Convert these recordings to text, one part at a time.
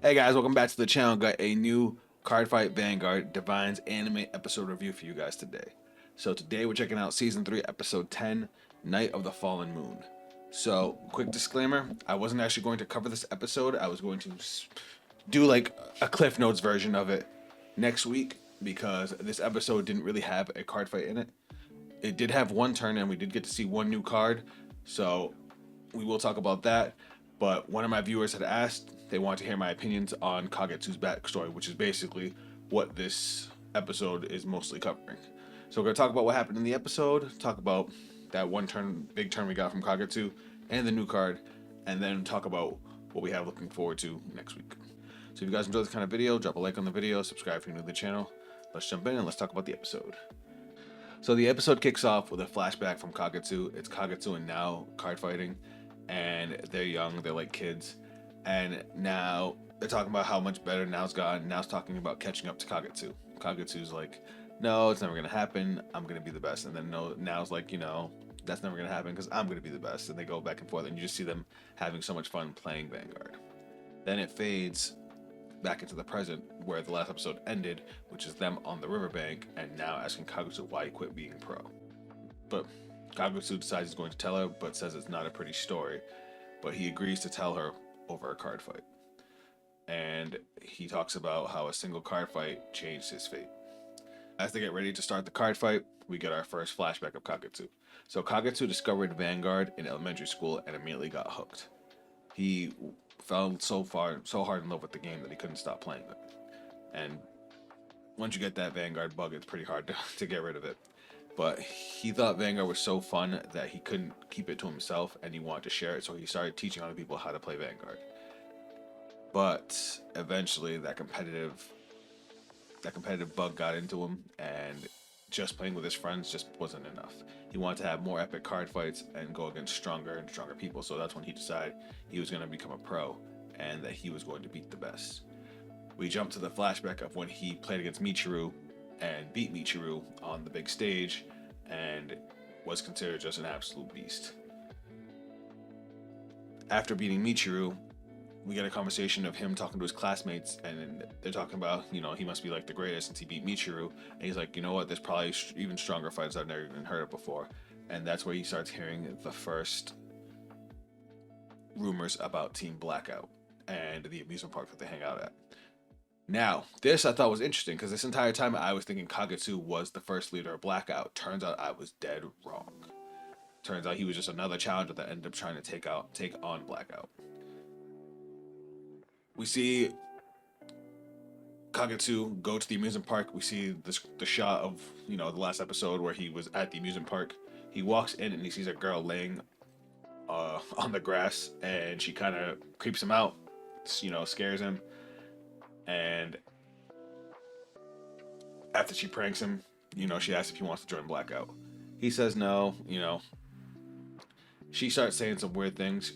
Hey guys, welcome back to the channel. Got a new Cardfight Vanguard DivineZ anime episode review for you guys today. So today we're checking out Season 3, Episode 10, Night of the Fallen Moon. So, quick disclaimer, I wasn't actually going to cover this episode. I was going to do like a Cliff Notes version of it next week because this episode didn't really have a card fight in it. It did have one turn and we did get to see one new card. So, we will talk about that. But one of my viewers had asked, they want to hear my opinions on Kagetsu's backstory, which is basically what this episode is mostly covering. So we're going to talk about what happened in the episode, talk about that one turn, big turn we got from Kagetsu, and the new card, and then talk about what we have looking forward to next week. So if you guys enjoy this kind of video, drop a like on the video, subscribe if you're new to the channel. Let's jump in and let's talk about the episode. So the episode kicks off with a flashback from Kagetsu. It's Kagetsu and now card fighting, and they're young, they're like kids. And now they're talking about how much better Now's gotten. Now's talking about catching up to Kagetsu. Kagetsu's like, no, it's never gonna happen. I'm gonna be the best. And then Now's like, that's never gonna happen because I'm gonna be the best. And they go back and forth, and you just see them having so much fun playing Vanguard. Then it fades back into the present where the last episode ended, which is them on the riverbank and now asking Kagetsu why he quit being pro. But Kagetsu decides he's going to tell her, but says it's not a pretty story. But he agrees to tell her over a card fight. And he talks about how a single card fight changed his fate. As they get ready to start the card fight, we get our first flashback of Kagetsu. So Kagetsu discovered Vanguard in elementary school and immediately got hooked. He fell so hard in love with the game that he couldn't stop playing it. And once you get that Vanguard bug, it's pretty hard to get rid of it. But he thought Vanguard was so fun that he couldn't keep it to himself and he wanted to share it, so he started teaching other people how to play Vanguard. But eventually that competitive bug got into him, and just playing with his friends just wasn't enough. He wanted to have more epic card fights and go against stronger and stronger people, so that's when he decided he was going to become a pro and that he was going to beat the best. We jump to the flashback of when he played against Michiru and beat Michiru on the big stage and was considered just an absolute beast. After beating Michiru, we get a conversation of him talking to his classmates, and they're talking about, he must be like the greatest since he beat Michiru. And he's like, you know what, there's probably even stronger fighters I've never even heard of before. And that's where he starts hearing the first rumors about Team Blackout and the amusement park that they hang out at. Now, this I thought was interesting because this entire time I was thinking Kagetsu was the first leader of Blackout. Turns out I was dead wrong. Turns out he was just another challenger that ended up trying to take on Blackout. We see Kagetsu go to the amusement park. We see the shot of, the last episode where he was at the amusement park. He walks in and he sees a girl laying on the grass, and she kind of creeps him out, scares him. And after she pranks him, she asks if he wants to join Blackout. He says no, She starts saying some weird things.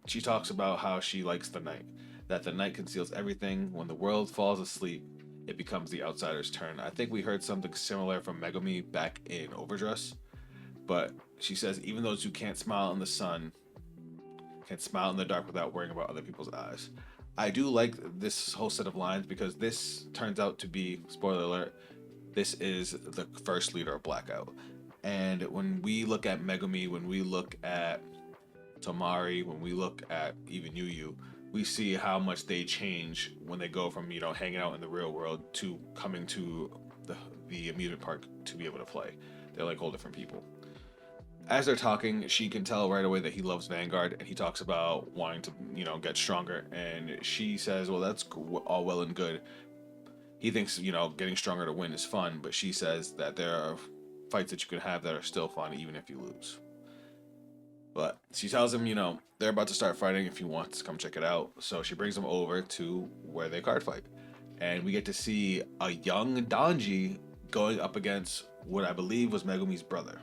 She talks about how she likes the night, that the night conceals everything. When the world falls asleep, it becomes the outsider's turn. I think we heard something similar from Megumi back in Overdress. But she says even those who can't smile in the sun can smile in the dark without worrying about other people's eyes. I do like this whole set of lines because this turns out to be, spoiler alert, this is the first leader of Blackout. And when we look at Megumi, when we look at Tomari, when we look at even Yu, we see how much they change when they go from, hanging out in the real world to coming to the amusement park to be able to play. They're like whole different people. As they're talking, she can tell right away that he loves Vanguard, and he talks about wanting to, get stronger. And she says, well, that's all well and good. He thinks, getting stronger to win is fun, but she says that there are fights that you can have that are still fun even if you lose. But she tells him, they're about to start fighting if he wants to come check it out. So she brings him over to where they card fight. And we get to see a young Danji going up against what I believe was Megumi's brother.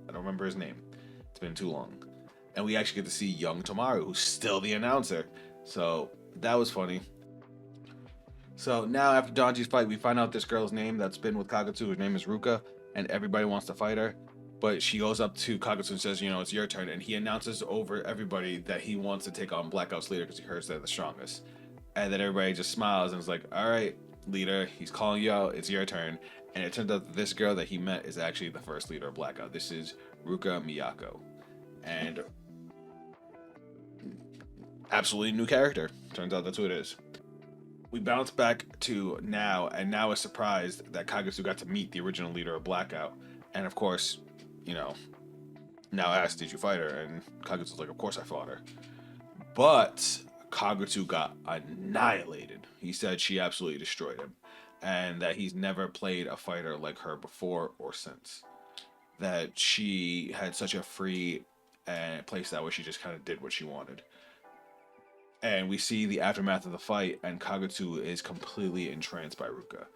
I don't remember his name. It's been too long. And we actually get to see young Tomaru, who's still the announcer. So that was funny. So now after Danji's fight, we find out this girl's name that's been with Kagetsu. Her name is Ruka, and everybody wants to fight her. But she goes up to Kagetsu and says, it's your turn. And he announces over everybody that he wants to take on Blackout's leader because he hears they're the strongest. And then everybody just smiles and is like, all right, leader, he's calling you out. It's your turn. And it turns out that this girl that he met is actually the first leader of Blackout. This is Ruka Miyako. And absolutely new character. Turns out that's who it is. We bounce back to now, and now is surprised that Kagetsu got to meet the original leader of Blackout. And of course, you know, now asks, did you fight her? And Kagetsu's like, of course I fought her. But Kagetsu got annihilated. He said she absolutely destroyed him, and that he's never played a fighter like her before or since. That she had such a free and playstyle where she just kind of did what she wanted. And we see the aftermath of the fight, and Kagetsu is completely entranced by Ruka.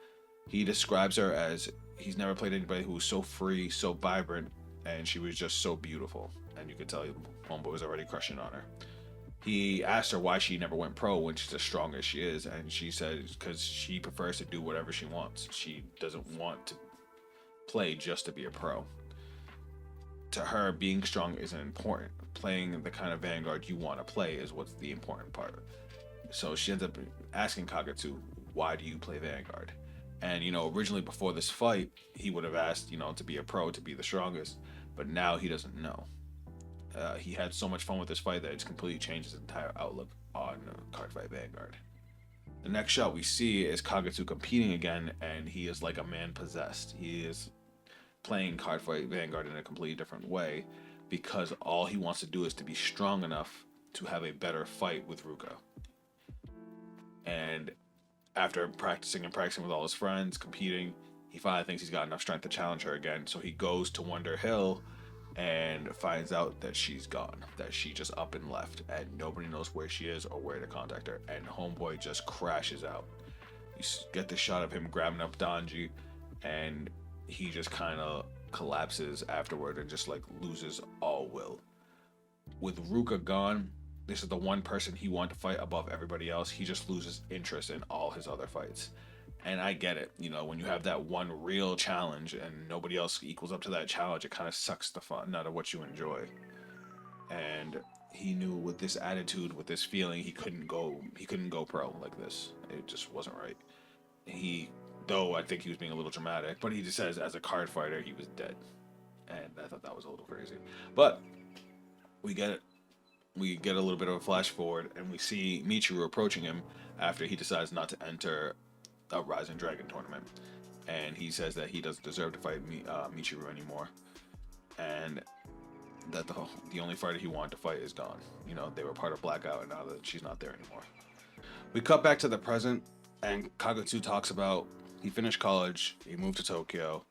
He describes her as he's never played anybody who was so free, so vibrant, and she was just so beautiful. And you could tell Homeboy was already crushing on her. He asked her why she never went pro when she's as strong as she is, and she said because she prefers to do whatever she wants. She doesn't want to play just to be a pro. To her, being strong isn't important. Playing the kind of Vanguard you want to play is what's the important part. So she ends up asking Kagetsu, why do you play Vanguard? And, originally before this fight, he would have asked, to be a pro, to be the strongest. But now he doesn't know. He had so much fun with this fight that it's completely changed his entire outlook on Cardfight Vanguard. The next shot we see is Kagetsu competing again, and he is like a man possessed. He is playing Cardfight Vanguard in a completely different way because all he wants to do is to be strong enough to have a better fight with Ruka. And after practicing with all his friends, competing, he finally thinks he's got enough strength to challenge her again. So he goes to Wonder Hill and finds out that she's gone, that she just up and left, and nobody knows where she is or where to contact her. And Homeboy just crashes out. You get the shot of him grabbing up Danji, and he just kind of collapses afterward and just loses all will. With Ruka gone, this is the one person he wanted to fight above everybody else. He just loses interest in all his other fights. And I get it, when you have that one real challenge and nobody else equals up to that challenge, it kind of sucks the fun out of what you enjoy. And he knew with this attitude, with this feeling, he couldn't go pro like this. It just wasn't right. Though I think he was being a little dramatic, but he just says as a card fighter, he was dead. And I thought that was a little crazy. But we get it. We get a little bit of a flash forward, and we see Michiru approaching him after he decides not to enter a Rising Dragon tournament. And he says that he doesn't deserve to fight Michiru anymore. And that the only fighter he wanted to fight is gone. They were part of Blackout, and now that she's not there anymore. We cut back to the present, and Kagetsu talks about he finished college, he moved to Tokyo,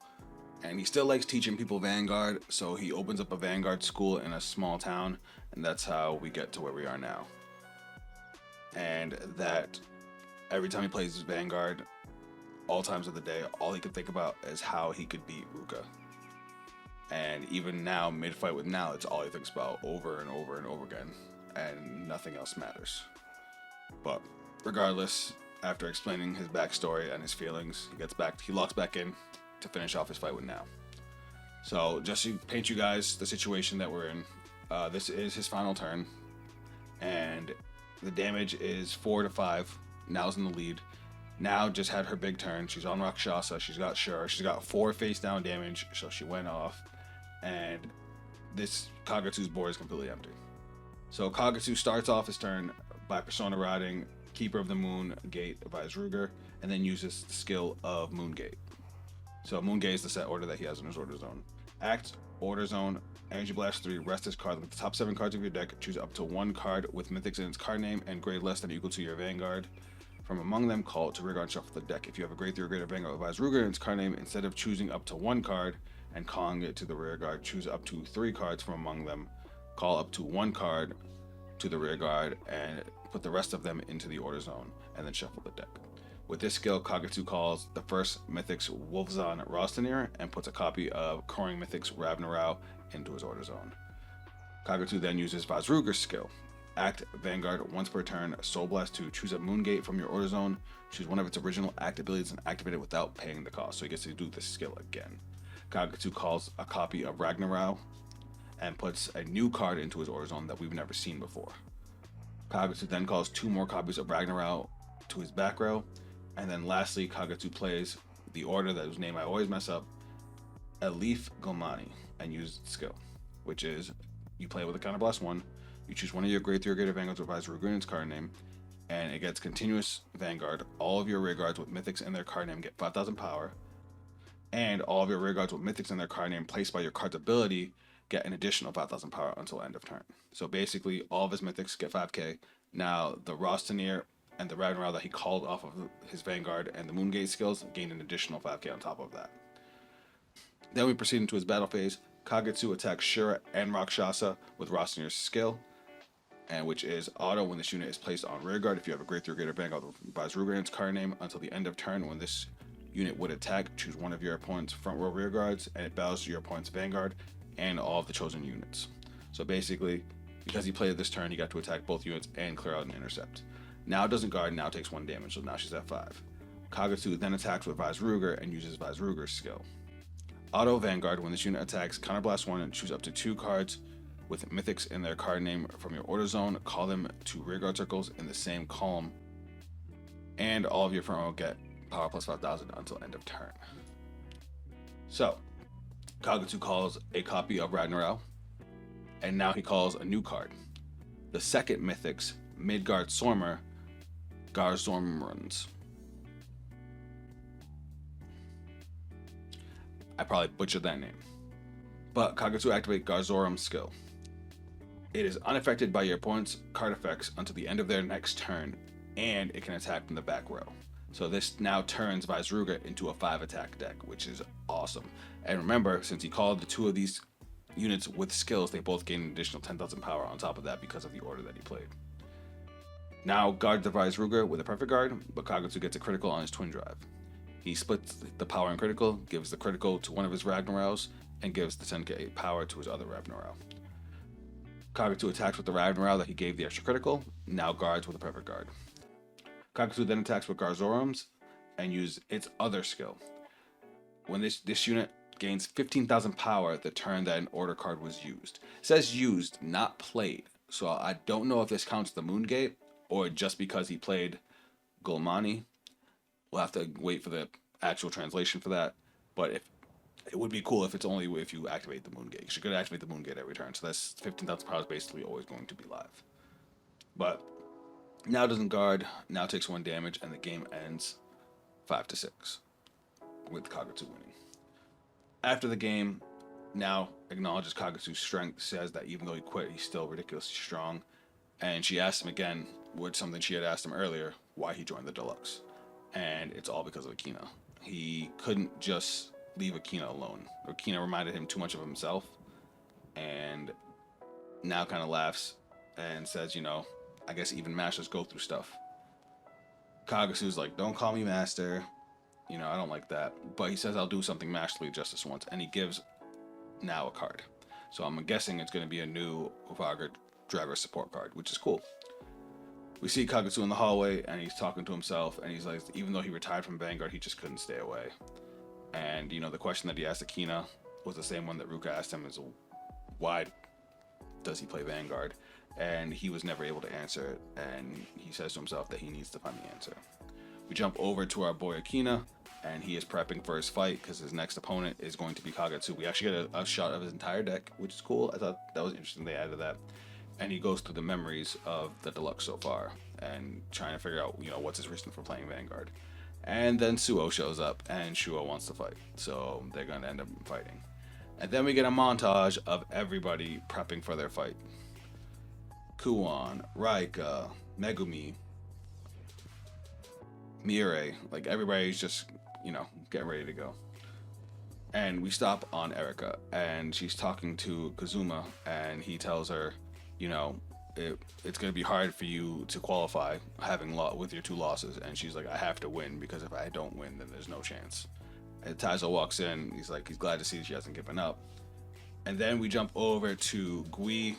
and he still likes teaching people Vanguard, so he opens up a Vanguard school in a small town, and that's how we get to where we are now. And that every time he plays Vanguard, all times of the day, all he could think about is how he could beat Ruka. And even now, mid-fight with Now, it's all he thinks about over and over and over again, and nothing else matters. But regardless, after explaining his backstory and his feelings, he locks back in to finish off his fight with Now. So just to paint you guys the situation that we're in, this is his final turn, and the damage is 4-5. Now's in the lead. Now just had her big turn. She's on Rakshasa. She's got Sure. She's got 4 face down damage, so she went off, and this Kagetsu's board is completely empty. So Kagetsu starts off his turn by Persona riding Keeper of the Moon Gate by Ruger, and then uses the skill of Moongate. So Moongate is the set order that he has in his order zone. Act, order zone, Energy Blast 3, rest this card. Look at the top 7 cards of your deck. Choose up to 1 card with mythics in its card name and grade less than or equal to your Vanguard. From among them, call it to rear guard and shuffle the deck. If you have a grade 3 or greater Vanguard with Ruger in its card name, instead of choosing up to 1 card and calling it to the rear guard, choose up to 3 cards from among them. Call up to 1 card to the rear guard and put the rest of them into the order zone, and then shuffle the deck. With this skill, Kagetsu calls the first Mythics Wolfzahn Rostinir and puts a copy of Crowing Mythics Ravnarau into his order zone. Kagetsu then uses Vazruger's skill. Act Vanguard once per turn, Soul Blast 2, choose a Moongate from your order zone, choose one of its original act abilities and activate it without paying the cost, so he gets to do this skill again. Kagetsu calls a copy of Ragnarau and puts a new card into his order zone that we've never seen before. Kagetsu then calls 2 more copies of Ragnarau to his back row. And then lastly, Kagetsu plays the order that whose name I always mess up, Elif Gomani, and use skill, which is you play with a counterblast 1, you choose one of your grade 3 or greater vanguards with Vice Ruger in its card name, and it gets continuous Vanguard. All of your rear guards with mythics in their card name get 5,000 power, and all of your rear guards with mythics in their card name placed by your card's ability get an additional 5,000 power until end of turn. So basically, all of his mythics get 5k. Now, the Rostanier and the Ragnarok that he called off of his Vanguard and the Moongate skills gained an additional 5k on top of that. Then we proceed into his battle phase. Kagetsu attacks Shura and Rakshasa with Rostanier's skill, and which is auto when this unit is placed on rear guard. If you have a grade 3 or greater Vanguard with Baz Ruger in its card name, until the end of turn, when this unit would attack, choose one of your opponent's front row rear guards, and it bows to your opponent's Vanguard and all of the chosen units. So basically, because he played this turn, he got to attack both units and clear out an intercept. Now doesn't guard, now takes 1 damage, so now she's at 5. Kagetsu then attacks with Vice Ruger and uses Vice Ruger's skill. Auto Vanguard, when this unit attacks, counterblast 1 and choose up to 2 cards with mythics in their card name from your order zone, call them to rear guard circles in the same column, and all of your front row get power plus 5,000 until end of turn. So, Kagetsu calls a copy of Ragnarok, and now he calls a new card. The second mythics, Midgard Sormer, Garzormruns. I probably butchered that name. But Kagetsu activate Garzorum's skill. It is unaffected by your opponent's card effects until the end of their next turn, and it can attack from the back row. So this now turns Vice Ruger into a 5 attack deck, which is awesome. And remember, since he called the 2 of these units with skills, they both gain an additional 10,000 power on top of that because of the order that he played. Now guard the Vice Ruger with a perfect guard, but Kagetsu gets a critical on his twin drive. He splits the power in critical, gives the critical to one of his Ragnaroks, and gives the 10k power to his other Ragnarok. Kagetsu attacks with the Ragnarok that he gave the extra critical, now guards with a perfect guard. Kagetsu then attacks with Garzorum's and uses its other skill. When this unit gains 15,000 power the turn that an order card was used. It says used, not played. So I don't know if this counts the Moongate or just because he played Gulmani. We'll have to wait for the actual translation for that. But if it would be cool if it's only if you activate the Moongate. You could activate the Moongate every turn. So that's 15,000 power is basically always going to be live. But now doesn't guard, now takes 1 damage, and the game ends 5-6 with Kagetsu winning. After the game, now acknowledges Kagetsu's strength, says that even though he quit, he's still ridiculously strong. And she asks him again, with something she had asked him earlier, why he joined the Deluxe. And it's all because of Akina. He couldn't just leave Akina alone. Akina reminded him too much of himself. And now kind of laughs and says, I guess even masters go through stuff. Kagetsu's like, don't call me master. I don't like that. But he says, I'll do something masterly justice once. And he gives now a card. So I'm guessing it's going to be a new Vargr driver support card, which is cool. We see Kagetsu in the hallway, and he's talking to himself. And he's like, even though he retired from Vanguard, he just couldn't stay away. And, the question that he asked Akina was the same one that Ruka asked him, is why does he play Vanguard? And he was never able to answer it. And he says to himself that he needs to find the answer. We jump over to our boy Akina, and he is prepping for his fight because his next opponent is going to be Kagetsu. We actually get a shot of his entire deck, which is cool. I thought that was interesting they added that. And he goes through the memories of the Deluxe so far and trying to figure out, what's his reason for playing Vanguard. And then Suo shows up, and Shuo wants to fight. So they're going to end up fighting. And then we get a montage of everybody prepping for their fight. Kuon, Raika, Megumi, Mirai, like everybody's just, getting ready to go. And we stop on Erika, and she's talking to Kazuma, and he tells her, it's going to be hard for you to qualify with your 2 losses. And she's like, I have to win, because if I don't win, then there's no chance. And Taizo walks in, he's like, he's glad to see she hasn't given up. And then we jump over to Gui,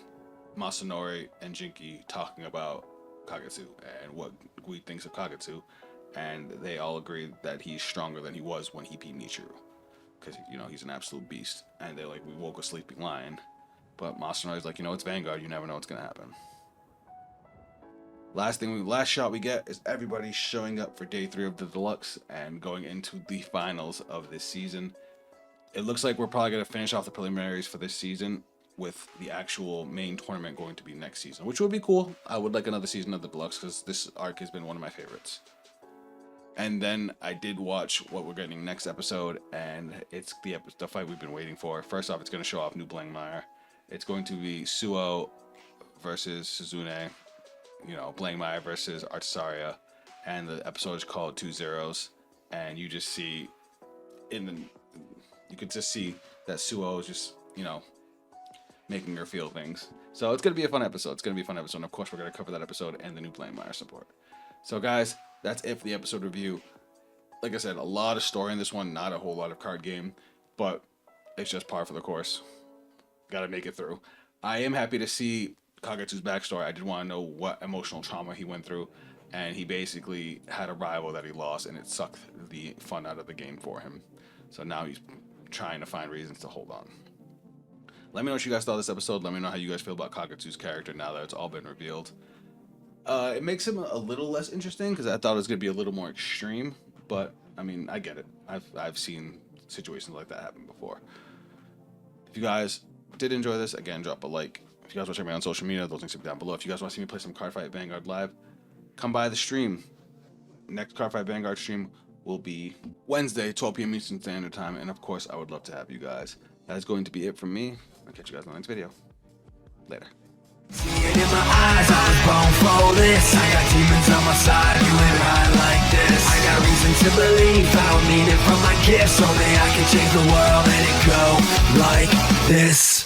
Masanori, and Jinki talking about Kagetsu and what Gui thinks of Kagetsu. And they all agree that he's stronger than he was when he beat Michiru. Because, he's an absolute beast. And they're like, we woke a sleeping lion. But Masanori's like, it's Vanguard, you never know what's going to happen. Last shot we get is everybody showing up for day 3 of the deluxe and going into the finals of this season. It looks like we're probably going to finish off the preliminaries for this season, with the actual main tournament going to be next season, which would be cool. I would like another season of the deluxe because this arc has been one of my favorites. And then I did watch what we're getting next episode, and it's the fight we've been waiting for. First off, it's going to show off new Blangmire. It's going to be Suo versus Suzune, Blangmire versus Artisaria, and the episode is called 2 Zeros. And you just see you could just see that Suo is just, making her feel things. So it's going to be a fun episode. And of course, we're going to cover that episode and the new Blangmire support. So guys, that's it for the episode review. Like I said, a lot of story in this one, not a whole lot of card game, but it's just par for the course. Gotta make it through. I am happy to see Kagetsu's backstory. I did want to know what emotional trauma he went through, and he basically had a rival that he lost, and it sucked the fun out of the game for him. So now he's trying to find reasons to hold on. Let me know what you guys thought of this episode. Let me know how you guys feel about Kagetsu's character now that it's all been revealed. It makes him a little less interesting because I thought it was going to be a little more extreme, but I mean, I get it. I've seen situations like that happen before. If you guys did enjoy this, again, drop a like. If you guys want to check me out on social media, those links will be down below. If you guys want to see me play some Cardfight Vanguard live, come by the stream. Next Cardfight Vanguard stream will be Wednesday, 12 p.m. Eastern Standard Time, and of course, I would love to have you guys. That is going to be it from me. I'll catch you guys in the next video. Later. See it in my eyes, I was born for this. I got demons on my side, you ain't right like this. I got reason to believe, I don't need it from my gifts. Only I can change the world, let it go like this.